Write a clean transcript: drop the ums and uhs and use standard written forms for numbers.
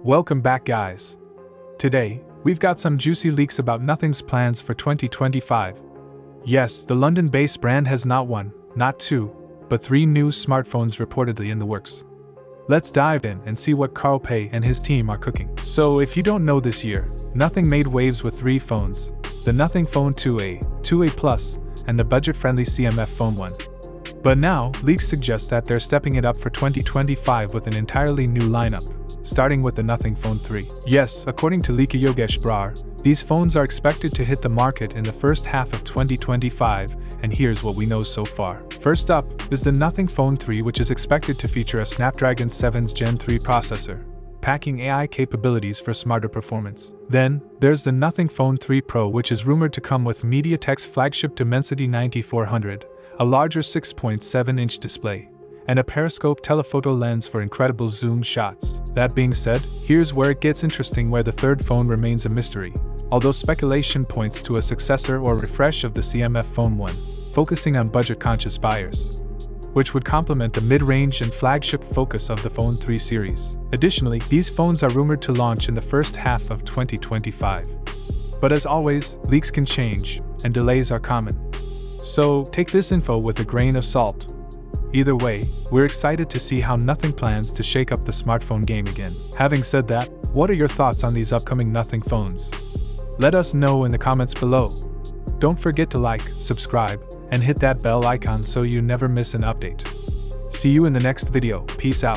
Welcome back, guys. Today, we've got some juicy leaks about Nothing's plans for 2025. Yes, the London-based brand has not one, not two, but three new smartphones reportedly in the works. Let's dive in and see what Carl Pei and his team are cooking. So if you don't know, this year, Nothing made waves with three phones: the Nothing Phone 2A, 2A Plus, and the budget-friendly CMF Phone 1. But now, leaks suggest that they're stepping it up for 2025 with an entirely new lineup, starting with the Nothing Phone 3. Yes, according to leaker Yogesh Brar, these phones are expected to hit the market in the first half of 2025, and here's what we know so far. First up is the Nothing Phone 3, which is expected to feature a Snapdragon 7's Gen 3 processor, packing AI capabilities for smarter performance. Then, there's the Nothing Phone 3 Pro, which is rumored to come with MediaTek's flagship Dimensity 9400, a larger 6.7-inch display, and a periscope telephoto lens for incredible zoom shots. That being said, here's where it gets interesting, where the third phone remains a mystery, although speculation points to a successor or refresh of the CMF Phone 1, focusing on budget-conscious buyers, which would complement the mid-range and flagship focus of the Phone 3 series. Additionally, these phones are rumored to launch in the first half of 2025. But as always, leaks can change, and delays are common. So, take this info with a grain of salt. Either way, we're excited to see how Nothing plans to shake up the smartphone game again. Having said that, what are your thoughts on these upcoming Nothing phones? Let us know in the comments below. Don't forget to like, subscribe, and hit that bell icon so you never miss an update. See you in the next video. Peace out.